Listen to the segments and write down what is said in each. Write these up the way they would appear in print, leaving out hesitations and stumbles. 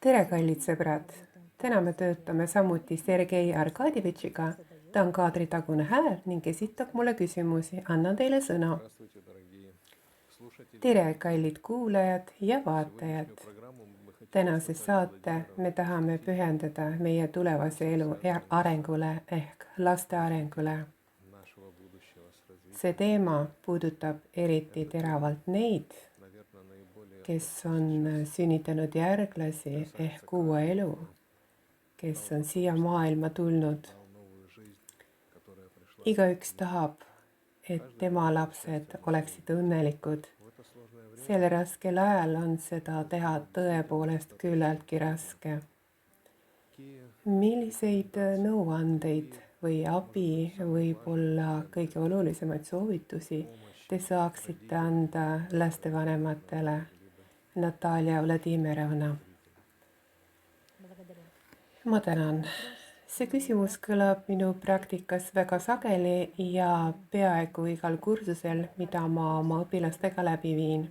Tere, kallid sõbrad! Täna me töötame samuti Sergei Arkadjevitšiga. Ta on kaadritagune hääl ning esitab mulle küsimusi. Annan teile sõna. Tere, kallid kuulajad ja vaatajad! Tänase saate me tahame pühendada meie tulevase elu arengule ehk laste arengule. See teema puudutab eriti teravalt neid, kes on sünnitanud järglasi ehk uue elu, kes on siia maailma tulnud. Igaüks tahab, et tema lapsed oleksid õnnelikud. Sel raskel ajal on seda teha tõepoolest küllaltki raske. Milliseid nõuandeid või abi võib-olla kõige olulisemaid soovitusi te saaksite anda lastevanematele? Natalja Vladimirovna. Ma tänan. See küsimus kõlab minu praktikas väga sageli ja peaaegu igal kursusel, mida ma oma õpilastega läbi viin.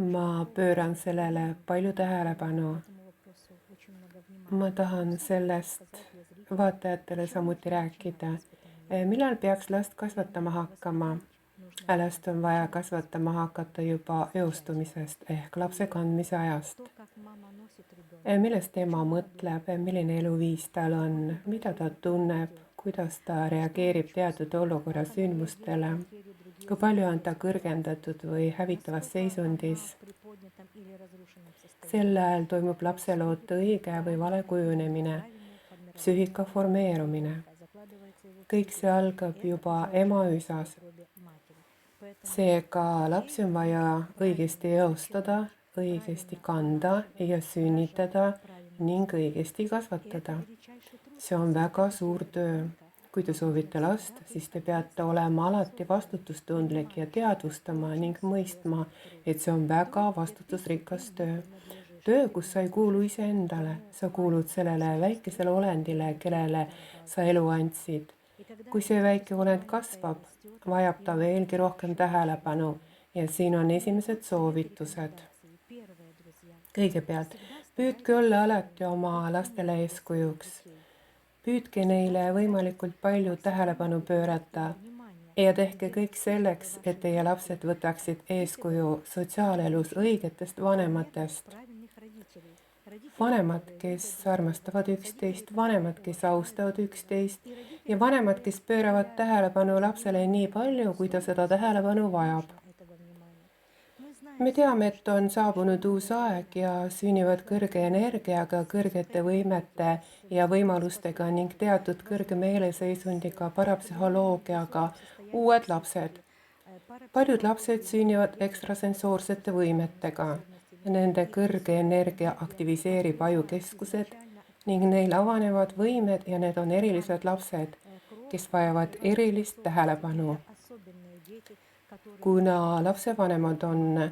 Ma pööran sellele palju tähelepanu. Ma tahan sellest vaatajatele samuti rääkida. Millal peaks last kasvatama hakkama? Last on vaja kasvatama hakata juba eostumisest ehk lapse kandmise ajast. Millest ema mõtleb, milline eluviis tal on, mida ta tunneb, kuidas ta reageerib teatud olukorra sündmustele, kui palju on ta kõrgendatud või hävitavas seisundis. Sel ajal toimub lapseloote õige või vale kujunemine, psüühika formeerumine. Kõik see algab juba emaüsas. Seega lapsi on vaja õigesti eostada, õigesti kanda ja sünnitada ning õigesti kasvatada. See on väga suur töö. Kui te soovite last, siis te peate olema alati vastutustundlik ja teadvustama ning mõistma, et see on väga vastutusrikas töö. Töö, kus sa ei kuulu iseendale, sa kuulud sellele väikesele olendile, kellele sa elu andsid. Kui see väike olend kasvab, vajab ta veelgi rohkem tähelepanu ja siin on esimesed soovitused. Kõigepealt, püüdke olla alati oma lastele eeskujuks. Püüdke neile võimalikult palju tähelepanu pöörata ja tehke kõik selleks, et teie lapsed võtaksid eeskuju sotsiaalelus õigetest vanematest. Vanemad, kes armastavad üksteist, vanemad, kes austavad üksteist ja vanemad, kes pööravad tähelepanu lapsele nii palju, kui ta seda tähelepanu vajab. Me teame, et on saabunud uus aeg ja sünnivad kõrge energiaga, kõrgete võimete ja võimalustega ning teatud kõrge meeleseisundiga, parapsühholoogiaga uued lapsed. Paljud lapsed sünnivad ekstrasensoorsete võimetega. Nende kõrge energia aktiviseerib ajukeskused ning neil avanevad võimed ja need on erilised lapsed, kes vajavad erilist tähelepanu. Kuna lapsevanemad on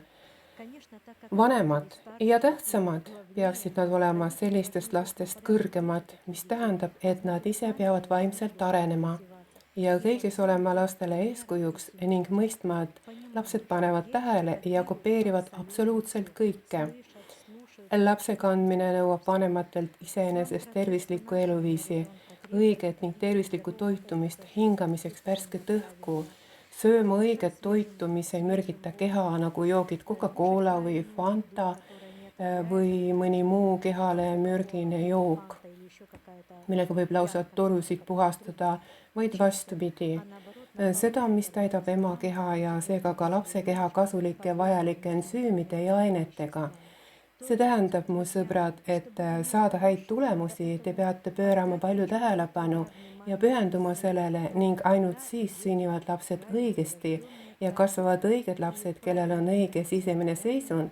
vanemad ja tähtsamad, peaksid nad olema sellistest lastest kõrgemad, mis tähendab, et nad ise peavad vaimselt arenema ja kõiges olema lastele eeskujuks ning mõistma, et lapsed panevad tähele ja kopeerivad absoluutselt kõike. Lapse kandmine nõuab vanematelt iseenesest tervislikku eluviisi, õiget ning tervislikku toitumist, hingamiseks värsket õhku, sööma õiget toitu, mis ei mürgita keha, nagu joogid Coca-Cola või Fanta või mõni muu kehale mürgine jook, millega võib lausa torusid puhastada, vaid vastupidi. Seda, mis täidab ema keha ja seega ka lapse keha kasulike vajalike ensüümide ja ainetega. See tähendab, mu sõbrad, et saada häid tulemusi, te peate pöörama palju tähelepanu ja pühenduma sellele ning ainult siis sünnivad lapsed õigesti ja kasvavad õiged lapsed, kellel on õige sisemine seisund.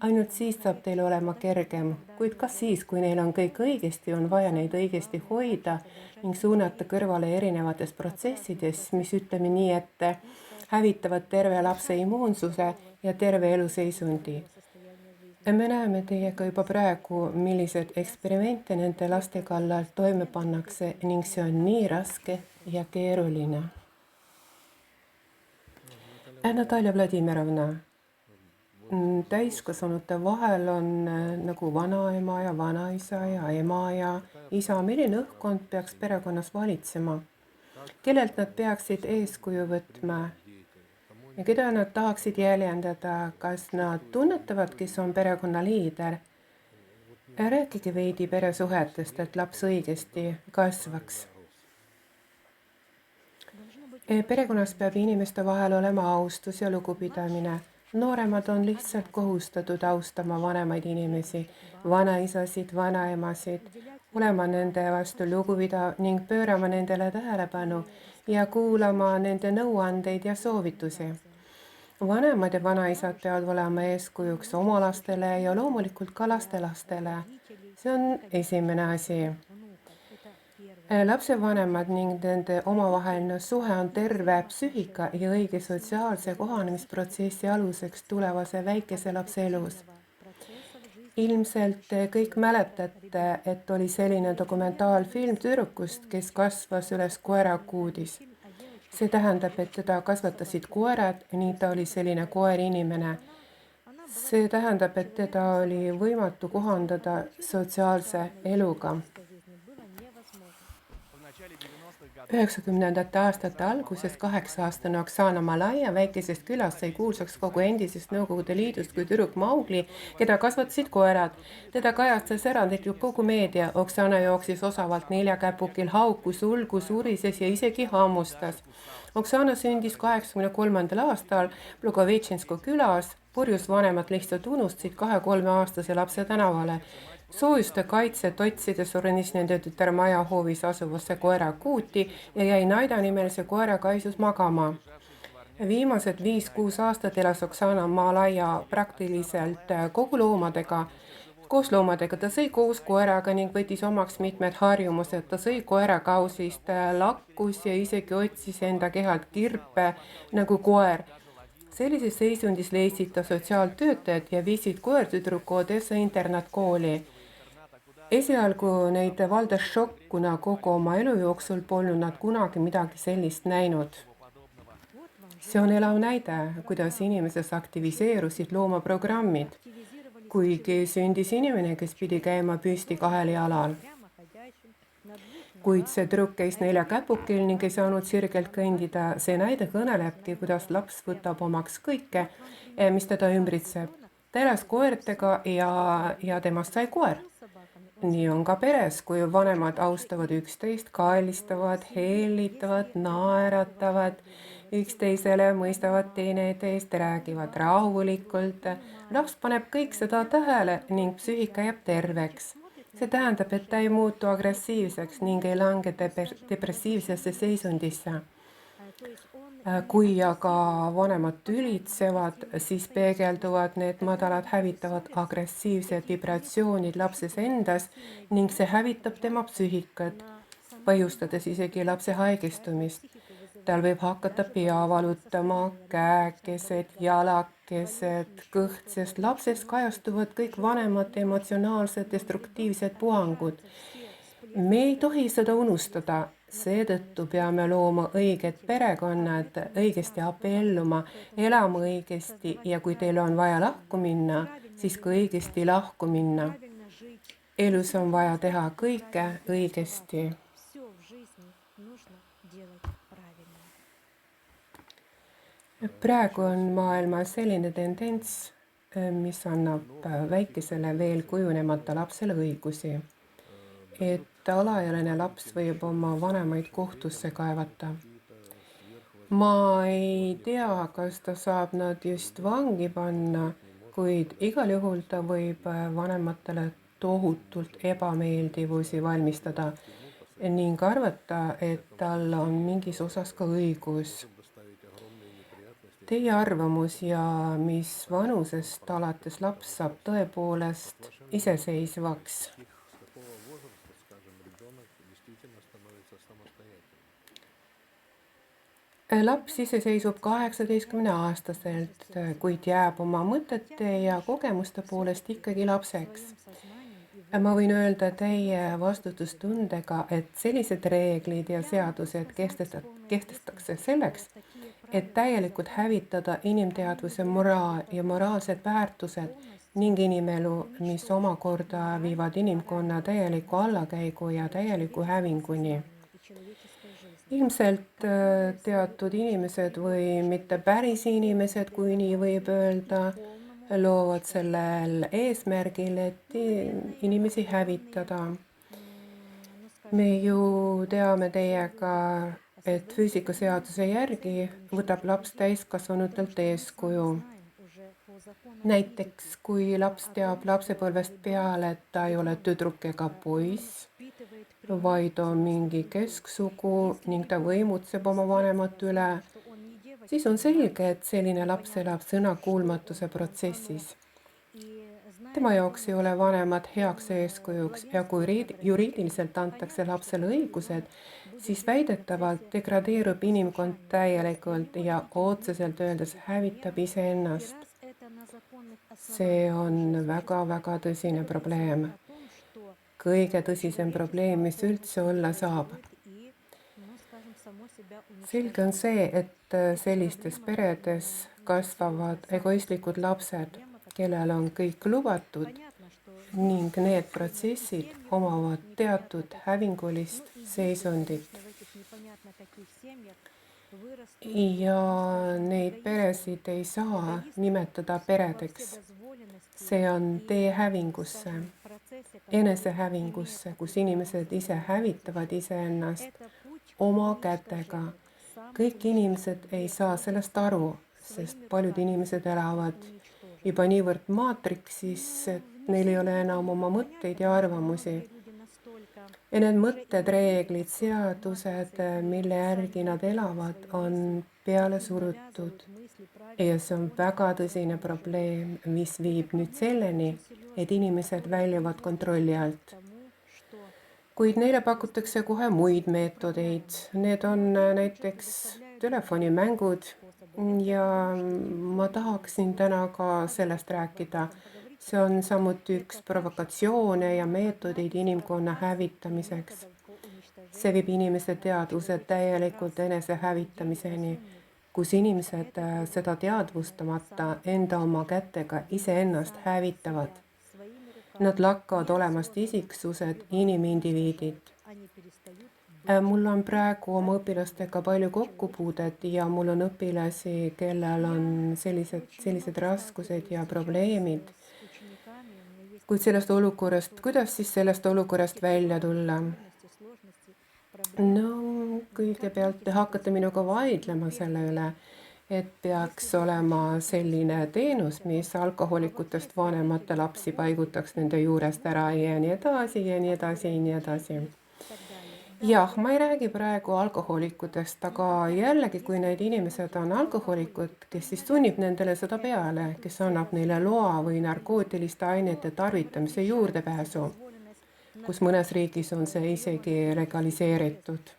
Ainult siis saab teil olema kergem, kuid ka siis, kui neil on kõik õigesti, on vaja neid õigesti hoida ning suunata kõrvale erinevates protsessides, mis ütleme nii, et hävitavad terve lapse immuunsuse ja terve eluseisundi. Me näeme teiega juba praegu, millised eksperimente nende laste kallal toime pannakse ning see on nii raske ja keeruline. Natalja Vladimirovna. täiskasvanute vahel on nagu vanaema ja vanaisa ja ema ja isa. Milline õhkkond peaks perekonnas valitsema? Kellelt nad peaksid eeskuju võtma ja keda nad tahaksid jäljendada? Kas nad tunnetavad, kes on perekonna liider? Rääkige veidi peresuhetest, et laps õigesti kasvaks. Perekonnas peab inimeste vahel olema austus ja lugupidamine. Nooremad on lihtsalt kohustatud austama vanemaid inimesi, vanaisasid, vanaemasid, olema nende vastu lugupidav ning pöörama nendele tähelepanu ja kuulama nende nõuandeid ja soovitusi. Vanemad ja vanaisad peavad olema eeskujuks oma lastele ja loomulikult ka lastelastele. See on esimene asi. Lapsevanemad ning nende omavaheline suhe on terve psüühika ja õige sotsiaalse kohanemisprotsessi aluseks tulevase väikese lapse elus. Ilmselt kõik mäletate, et oli selline dokumentaalfilm tüdrukust, kes kasvas üles koerakuudis. See tähendab, et teda kasvatasid koerad, nii ta oli selline koerinimene. See tähendab, et teda oli võimatu kohandada sotsiaalse eluga. 90ndate aastate alguses 8-aastane Oksana Malaia väikesest külast sai kuulsaks kogu endisest Nõukogude Liidust kui tüdruk Maugli, keda kasvatasid koerad. Teda kajastas erandlikult kogu meedia. Oksana jooksis osavalt neljakäpukil, haukus, ulgus, urises ja isegi hammustas. Oksana sündis 83. aastal Blogovitšinsko külas. Purjus vanemad lihtsalt unustasid 2-3-aastase lapse tänavale. Soojuste kaitset otsides ornis nende tütar maja hoovis asuvasse koerakuuti ja jäi Naida nimelise koera kaisus magama. Viimased 5-6 aastat elas Oksana Malaia praktiliselt kogu loomadega. Koos loomadega ta sõi koos koeraga ning võttis omaks mitmed harjumused. Ta sõi koerakausist, lakkus ja isegi otsis enda kehalt kirpe nagu koer. Sellises seisundis leidsid ta sotsiaaltöötajad ja viisid koertüdruku Odessa internaatkooli. Esialgu neid valdas šokk, kuna kogu oma elu jooksul polnud nad kunagi midagi sellist näinud. See on elav näide, kuidas inimeses aktiviseerusid loomaprogrammid, kuigi sündis inimene, kes pidi käima püsti 2 jalal. Kuid see tüdruk käis 4-käpukil ning ei saanud sirgelt kõndida. See näide kõnelebki, kuidas laps võtab omaks kõike, mis teda ümbritseb. Ta elas koertega ja temast sai koer. Nii on ka peres, kui vanemad austavad üksteist, kaelistavad, heelitavad, naeratavad, üksteisele mõistavad teineteist, räägivad rahulikult. Laps paneb kõik seda tähele ning psüühika jääb terveks. See tähendab, et ta ei muutu agressiivseks ning ei lange depressiivsesse seisundisse. Kui aga vanemad tülitsevad, siis peegelduvad need madalad hävitavad agressiivsed vibratsioonid lapses endas ning see hävitab tema psüühikat, põhjustades isegi lapse haigestumist. Tal võib hakata pea valutama, käekesed, jalakesed, kõht, sest lapses kajastuvad kõik vanemate emotsionaalsed destruktiivsed puhangud. Me ei tohi seda unustada. Seetõttu peame looma õiged perekonnad, õigesti abielluma, elama õigesti ja kui teil on vaja lahku minna, siis ka õigesti lahku minna. Elus on vaja teha kõike õigesti. Praegu on maailmas selline tendents, mis annab väikesele veel kujunemata lapsele õigusi. Et alaealine laps võib oma vanemaid kohtusse kaevata. Ma ei tea, kas ta saab nad just vangi panna, kuid igal juhul ta võib vanematele tohutult ebameeldivusi valmistada ning arvata, et tal on mingis osas ka õigus. Teie arvamus ja mis vanusest alates laps saab tõepoolest iseseisvaks? Laps iseseisub 18-aastaselt, kuid jääb oma mõtete ja kogemuste poolest ikkagi lapseks. Ma võin öelda teie vastutustundega, et sellised reeglid ja seadused kehtestatakse selleks, et täielikult hävitada inimteadvuse moraal ja moraalsed väärtused ning inimelu, mis omakorda viivad inimkonna täieliku allakäigu ja täieliku hävinguni. Ilmselt teatud inimesed või mitte päris inimesed, kui nii võib öelda, loovad sellel eesmärgil, et inimesi hävitada. Me ju teame teiega, et füüsikaseaduse järgi võtab laps täiskasvanutelt eeskuju. Näiteks, kui laps teab lapsepõlvest peale, et ta ei ole tüdruk ega poiss, vaid on mingi kesksugu ning ta võimutseb oma vanemate üle, siis on selge, et selline laps elab sõnakuulmatuse protsessis. Tema jaoks ei ole vanemad heaks eeskujuks ja kui juriidiliselt antakse lapsele õigused, siis väidetavalt degradeerub inimkond täielikult ja otseselt öeldes hävitab iseennast. See on väga-väga tõsine probleem. Kõige tõsisem probleem, mis üldse olla saab. Selge on see, et sellistes peredes kasvavad egoistlikud lapsed, kellel on kõik lubatud ning need protsessid omavad teatud hävingulist seisundit. Ja neid peresid ei saa nimetada peredeks. See on tee hävingusse, enesehävingusse, kus inimesed ise hävitavad iseennast oma kätega. Kõik inimesed ei saa sellest aru, sest paljud inimesed elavad juba niivõrd maatriksis, et neil ei ole enam oma mõtteid ja arvamusi. Ja need mõtted, reeglid, seadused, mille järgi nad elavad, on peale surutud. Ja see on väga tõsine probleem, mis viib nüüd selleni, et inimesed väljuvad kontrolli alt. Kuid neile pakutakse kohe muid meetodeid. Need on näiteks telefonimängud ja ma tahaksin täna ka sellest rääkida. See on samuti üks provokatsioone ja meetodeid inimkonna hävitamiseks. See viib inimese teadvuse täielikult enese hävitamiseni, kus inimesed seda teadvustamata enda oma kätega iseennast hävitavad. Nad lakkavad olemast isiksused, inimindiviidid. Mul on praegu oma õpilastega palju kokkupuudet ja mul on õpilasi, kellel on sellised raskused ja probleemid. Kuid kuidas siis sellest olukorrast välja tulla? No, kõigepealt te hakkate minuga vaidlema selle üle, et peaks olema selline teenus, mis alkohoolikutest vanemate lapsi paigutaks nende juurest ära ja nii edasi ja nii edasi ja nii edasi. Jah, ma ei räägi praegu alkohoolikutest, aga jällegi, kui need inimesed on alkohoolikud, kes siis sunnib nendele seda peale, kes annab neile loa või narkootiliste ainete tarvitamise juurdepääsu, kus mõnes riigis on see isegi legaliseeritud.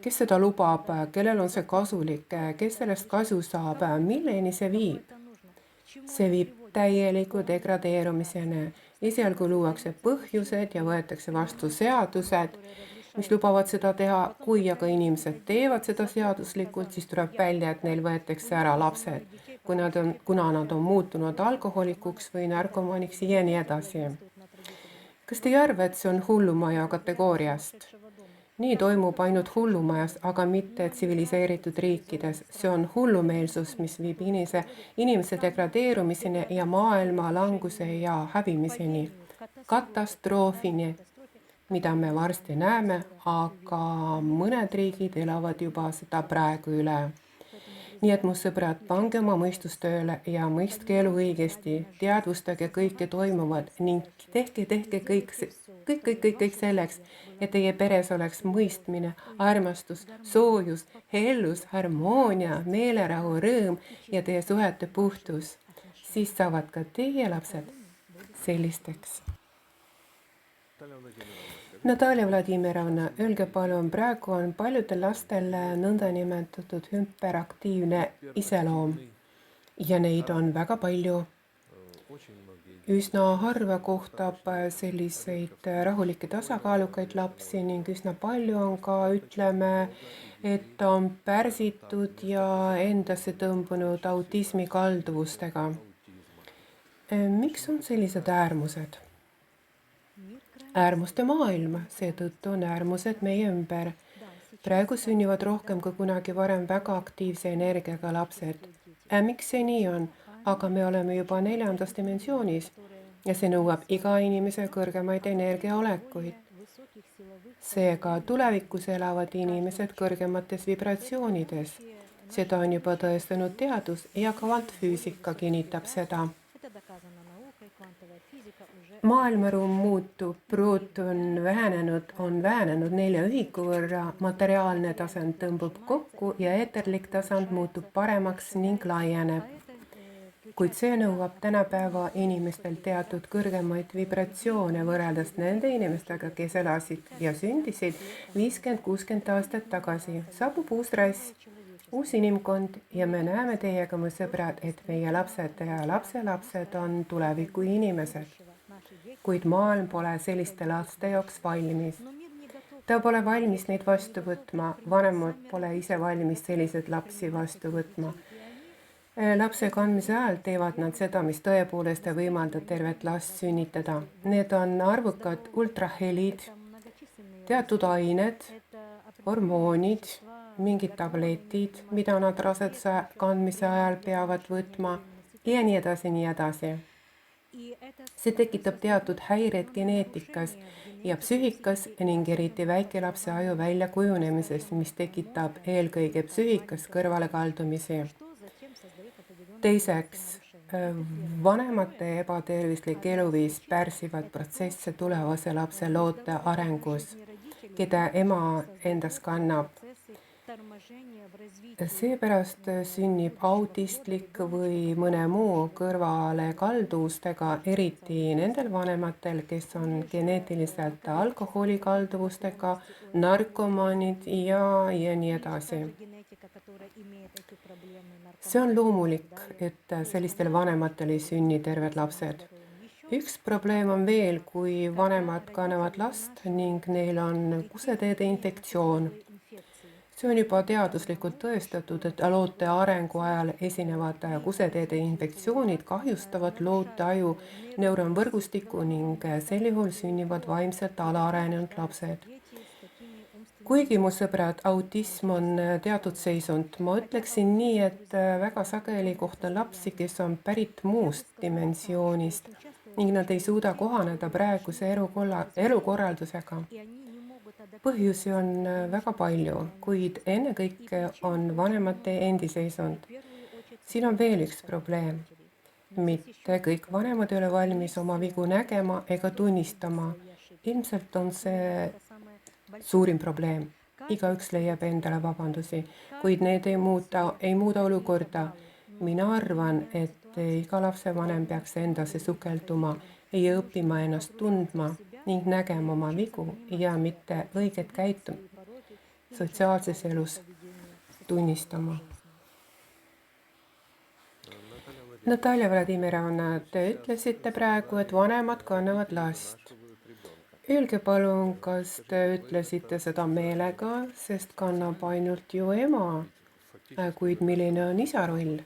Kes seda lubab, kellel on see kasulik, kes sellest kasu saab, milleni see viib? See viib täieliku degradeerumiseni. Esialgu luuakse põhjused ja võetakse vastu seadused, mis lubavad seda teha. Kui aga inimesed teevad seda seaduslikult, siis tuleb välja, et neil võetakse ära lapsed, kuna nad on muutunud alkohoolikuks või narkomaaniks ja nii edasi. Kas te ei arva, et see on hullumaja kategooriast? Nii toimub ainult hullumajas, aga mitte tsiviliseeritud riikides. See on hullumeelsus, mis viib inimese degradeerumiseni ja maailma languse ja hävimiseni, katastroofini, mida me varsti näeme, aga mõned riigid elavad juba seda praegu üle. Nii et mu sõbrad, pange oma mõistustööle ja mõistke elu õigesti, teadvustage kõike toimuvat ning tehke kõik selleks, et teie peres oleks mõistmine, armastus, soojus, hellus, harmoonia, meelerahu, rõõm ja teie suhete puhtus. Siis saavad ka teie lapsed sellisteks. Natalja Vladimirovna, öelge palun, praegu on paljudel lastel nõndanimetatud hüperaktiivne iseloom ja neid on väga palju. Üsna harva kohtab selliseid rahulikke tasakaalukaid lapsi ning üsna palju on ka, ütleme, et ta on pärsitud ja endasse tõmbunud autismikalduvustega. Miks on sellised äärmused? Äärmuste maailm, seetõttu on äärmused meie ümber. Praegu sünnivad rohkem kui kunagi varem väga aktiivse energiaga lapsed. Miks see nii on? Aga me oleme juba 4. dimensioonis ja see nõuab iga inimese kõrgemaid energiaolekuid. Seega tulevikus elavad inimesed kõrgemates vibratsioonides. Seda on juba tõestanud teadus ja kvantfüüsika kinnitab seda. Maailmaruum muutub, pruut on vähenenud 4 ühiku võrra, materiaalne tasand tõmbub kokku ja eeterlik tasand muutub paremaks ning laieneb. Kuid see nõuab tänapäeva inimestel teatud kõrgemaid vibratsioone võrreldes nende inimestega, kes elasid ja sündisid 50-60 aastat tagasi. Saabub uus rass, uus inimkond ja me näeme teiega, mu sõbrad, et meie lapsed ja lapselapsed on tuleviku inimesed. Kuid maailm pole selliste laste jaoks valmis. Ta pole valmis neid vastu võtma, vanemad pole ise valmis selliseid lapsi vastu võtma. Lapse kandmise ajal teevad nad seda, mis tõepoolest võimaldab tervet last sünnitada. Need on arvukad ultrahelid, teatud ained, hormoonid, mingid tabletid, mida nad raseduse kandmise ajal peavad võtma ja nii edasi, nii edasi. See tekitab teatud häired geneetikas ja psüühikas ning eriti väikelapse aju väljakujunemises, mis tekitab eelkõige psüühikas kõrvalekaldumisi. Teiseks, vanemate ebatervislik eluviis pärsivad protsesse tulevase lapse loote arengus, keda ema endas kannab. Seepärast sünnib autistlik või mõne muu kõrvalekalduvustega, eriti nendel vanematel, kes on geneetiliselt alkoholikalduvustega, narkomaanid ja nii edasi. See on loomulik, et sellistel vanematel ei sünni terved lapsed. Üks probleem on veel, kui vanemad kannavad last ning neil on kuseteede infektsioon. See on juba teaduslikult tõestatud, et loote arengu ajal esinevad kuseteede infektsioonid kahjustavad loote aju neuronvõrgustikku ning sel juhul sünnivad vaimselt alaarenenud lapsed. Kuigi, mu sõbrad, autism on teatud seisund, ma ütleksin nii, et väga sageli kohtan lapsi, kes on pärit muust dimensioonist ning nad ei suuda kohaneda praeguse elukorraldusega. Põhjusi on väga palju, kuid ennekõike on vanemate endi seisund. Siin on veel üks probleem. Mitte kõik vanemad ei ole valmis oma vigu nägema ega tunnistama. Ilmselt on see suurim probleem. Igaüks leiab endale vabandusi, kuid need ei muuda olukorda. Mina arvan, et iga lapsevanem peaks endasse sukelduma ja õppima ennast tundma ning nägema oma vigu ja mitte õiget käitumist sotsiaalses elus tunnistama. Natalja Vladimirovna, te ütlesite praegu, et vanemad kannavad last. Öelge palun, kas te ütlesite seda meelega, sest kannab ainult ju ema, kuid milline on isa roll?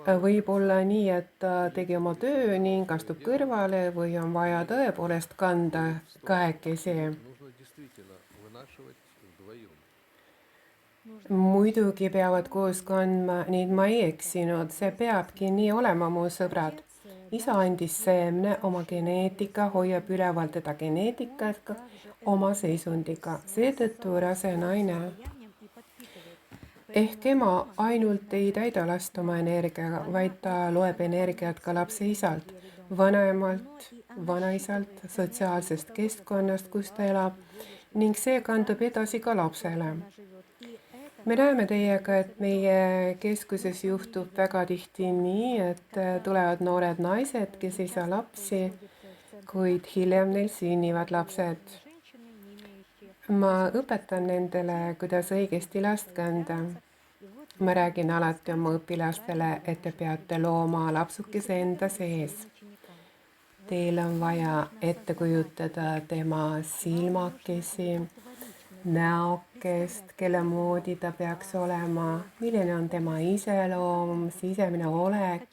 Võib olla nii, et ta tegi oma töö ning astub kõrvale või on vaja tõepoolest kanda kahekesi. Muidugi peavad koos kandma, nii ma ei eksinud, see peabki nii olema, mu sõbrad. Isa andis seemne, oma geneetika hoiab üleval teda geneetikaga, oma seisundiga, seetõttu rase naine. Ehk ema ainult ei täida last oma energiaga, vaid ta loeb energiat ka lapse isalt, vanaemalt, vanaisalt, sotsiaalsest keskkonnast, kus ta elab ning see kandub edasi ka lapsele. Me näeme teiega, et meie keskuses juhtub väga tihti nii, et tulevad noored naised, kes ei saa lapsi, kuid hiljem neil sünnivad lapsed. Ma õpetan nendele, kuidas õigesti last kanda. Ma räägin alati oma õpilastele, et te peate looma lapsukese enda sees. Teil on vaja ette kujutada tema silmakesi, näokest, kelle moodi ta peaks olema, milline on tema iseloom, sisemine olek,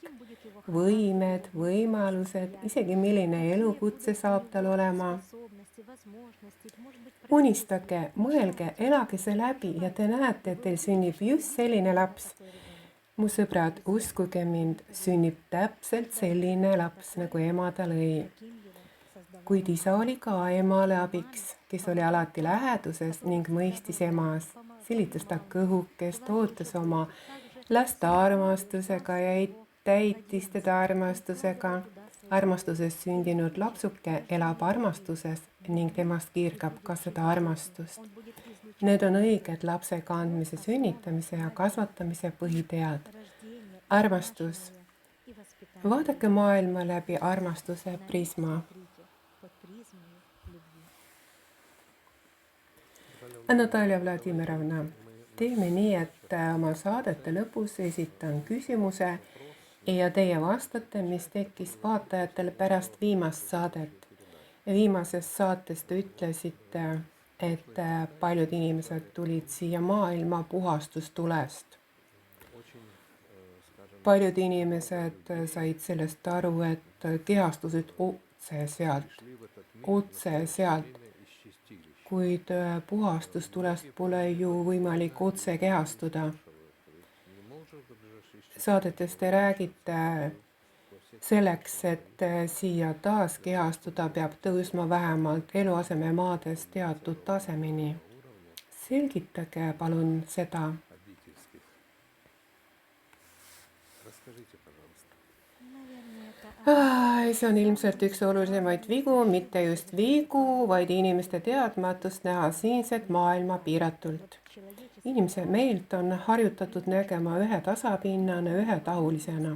võimed, võimalused, isegi milline elukutse saab tal olema. Unistage, mõelge, elage see läbi ja te näete, et teil sünnib just selline laps. Mu sõbrad, uskuge mind, sünnib täpselt selline laps, nagu ema ta lõi. Kuid isa oli ka emale abiks, kes oli alati läheduses ning mõistis emas. Silitas ta kõhukest, ootas oma last armastusega ja täitis teda armastusega. Armastuses sündinud lapsuke elab armastuses ning temast kiirgab ka seda armastust. Need on õiged lapse kandmise, sünnitamise ja kasvatamise põhitead. Armastus. Vaadake maailma läbi armastuse prisma. Natalja Vladimirovna, teeme nii, et oma saadete lõpus esitan küsimuse ja teie vastate, mis tekkis vaatajatel pärast viimast saadet. Viimases saates te ütlesite, et paljud inimesed tulid siia maailma puhastustulest. Paljud inimesed said sellest aru, et kehastusid otse sealt. Kuid puhastustulest pole ju võimalik otse kehastuda. Saadetes te räägite, selleks, et siia taas kehastuda, peab tõusma vähemalt eluasememaades teatud tasemeni. Selgitage palun seda. See on ilmselt üks olulisemaid vigu, mitte just vigu, vaid inimeste teadmatust näha siinset maailma piiratult. Inimese meelt on harjutatud nägema ühe tasapinnana, ühetahulisena.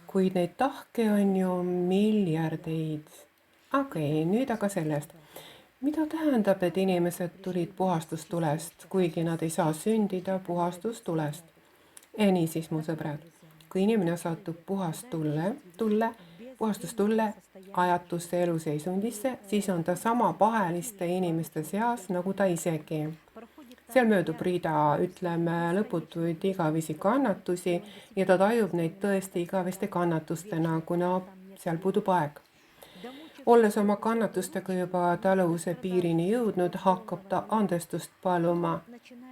Kuid neid tahke on ju miljardeid. Okei, nüüd aga sellest. Mida tähendab, et inimesed tulid puhastustulest, kuigi nad ei saa sündida puhastustulest? Niisiis, mu sõbrad, kui inimene satub puhastustulle ajatusse eluseisundisse, siis on ta sama paheliste inimeste seas, nagu ta isegi. Seal möödub rida, ütleme, lõputuid igavisi kannatusi ja ta tajub neid tõesti igaveste kannatustena, kuna seal puudub aeg. Olles oma kannatustega juba taluvuse piirini jõudnud, hakkab ta andestust paluma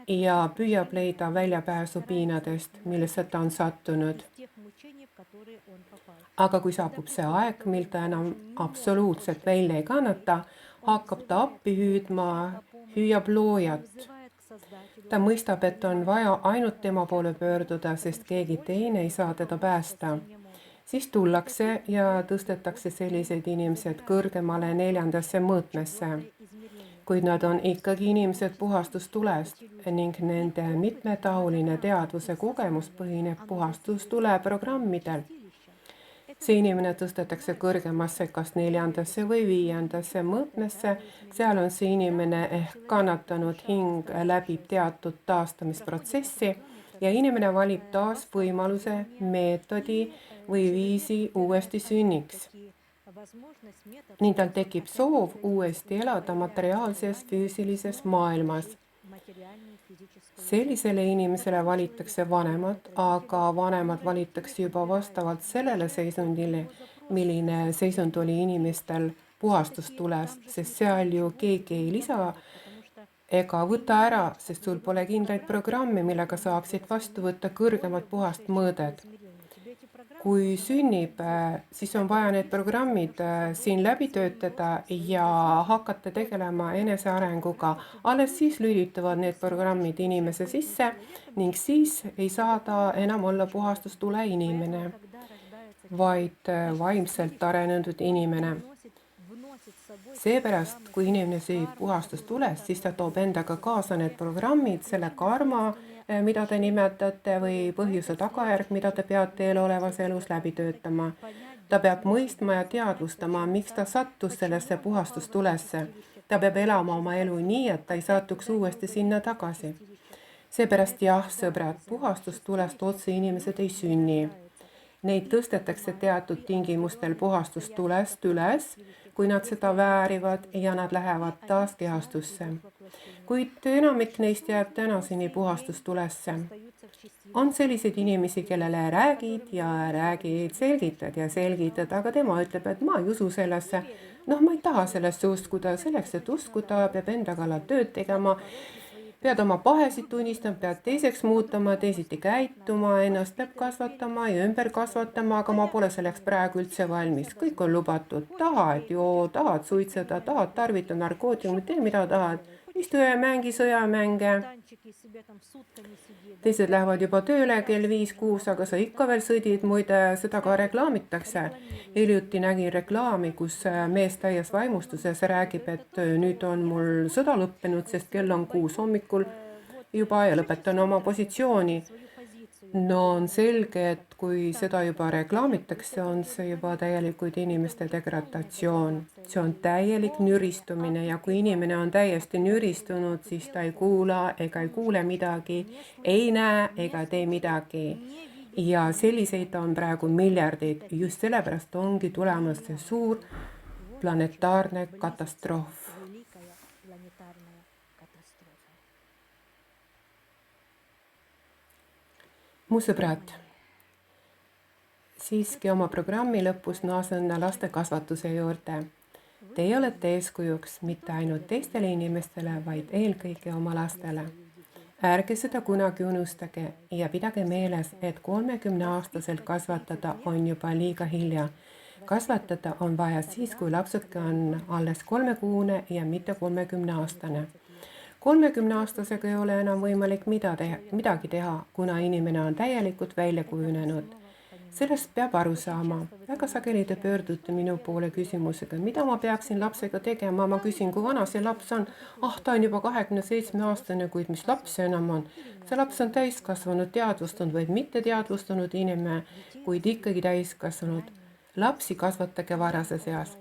ja püüab leida väljapääsu piinadest, millesse ta on sattunud. Aga kui saabub see aeg, mil ta enam absoluutselt välja ei kannata, hakkab ta appi hüüab loojat. Ta mõistab, et on vaja ainult tema poole pöörduda, sest keegi teine ei saa teda päästa. Siis tullakse ja tõstetakse sellised inimesed kõrgemale 4. mõõtmesse. Kuid nad on ikkagi inimesed puhastustulest ning nende mitmetahuline teadvuse kogemus põhineb puhastustule programmidel. See inimene tõstetakse kõrgemasse kas 4. või 5. mõõtmesse. Seal on see inimene ehk kannatanud hing läbib teatud taastamisprotsessi ja inimene valib taas võimaluse, meetodi või viisi uuesti sünniks. Nii tal tekib soov uuesti elada materiaalses füüsilises maailmas. Sellisele inimesele valitakse vanemad, aga vanemad valitakse juba vastavalt sellele seisundile, milline seisund oli inimestel puhastustulest, sest seal ju keegi ei lisa ega võta ära, sest sul pole kindlaid programme, millega saaksid vastu võtta kõrgemat puhast mõõdet. Kui sünnib, siis on vaja need programmid siin läbi töötada ja hakata tegelema enesearenguga. Alles siis lülituvad need programmid inimese sisse ning siis ei saa ta enam olla puhastustule inimene, vaid vaimselt arenenud inimene. Seepärast, kui inimene süüb puhastustulest, siis ta toob endaga kaasa need programmid, selle karma, mida te nimetate, või põhjuse tagajärg, mida te peate eelolevas elus läbi töötama. Ta peab mõistma ja teadvustama, miks ta sattus sellesse puhastustulesse. Ta peab elama oma elu nii, et ta ei satuks uuesti sinna tagasi. Seepärast jah, sõbrad, puhastustulest otse inimesed ei sünni. Neid tõstetakse teatud tingimustel puhastustulest üles, kui nad seda väärivad ja nad lähevad taas kehastusse. Kuid enamik neist jääb tänaseni puhastustulesse. On selliseid inimesi, kellele räägid ja räägid, selgitad, aga tema ütleb, et ma ei usu sellesse. Ma ei taha sellesse uskuda, selleks, et uskuda, peab enda kallal tööd tegema, pead oma pahesid tunnistama, pead teiseks muutuma, teisiti käituma, ennast peab kasvatama ja ümber kasvatama, aga ma pole selleks praegu üldse valmis. Kõik on lubatud. Tahad joo, tahad suitseda, tahad tarvitada narkootiumi, tee mida tahad. Istu ja mängi sõjamänge. Teised lähevad juba tööle kell 5-6, aga sa ikka veel sõdid, muide seda ka reklaamitakse. Hiljuti nägin reklaami, kus mees täies vaimustuses räägib, et nüüd on mul sõda lõppenud, sest kell on 6 hommikul juba ja lõpetan oma positsiooni. On selge, et kui seda juba reklaamitakse, on see juba täielikult inimeste degradatsioon. See on täielik nüristumine ja kui inimene on täiesti nüristunud, siis ta ei kuula ega ei kuule midagi, ei näe ega tee midagi. Ja selliseid on praegu miljardid. Just sellepärast ongi tulemas see suur planetaarne katastroof. Mu sõbrad, siiski oma programmi lõpus naasen laste kasvatuse juurde. Teie olete eeskujuks mitte ainult teistele inimestele, vaid eelkõige oma lastele. Ärge seda kunagi unustage ja pidage meeles, et 30-aastaselt kasvatada on juba liiga hilja. Kasvatada on vaja siis, kui lapsuke on alles 3-kuune ja mitte 30-aastane. 30-aastasega ei ole enam võimalik midagi teha, kuna inimene on täielikult välja kujunenud. Sellest peab aru saama. Väga sageli te pöördute minu poole küsimusega, mida ma peaksin lapsega tegema. Ma küsin, kui vana see laps on. Ta on juba 27-aastane, kuid mis laps see enam on? See laps on täiskasvanud, teadvustanud või mitte teadvustanud inimene, kuid ikkagi täiskasvanud. Lapsi kasvatage varases eas.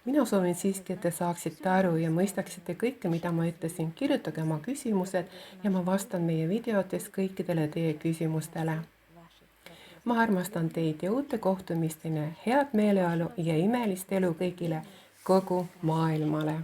Mina soovin siiski, et te saaksite aru ja mõistaksite kõike, mida ma ütlesin. Kirjutage oma küsimused ja ma vastan meie videotes kõikidele teie küsimustele. Ma armastan teid ja uute kohtumisteni, head meeleolu ja imelist elu kõigile, kogu maailmale.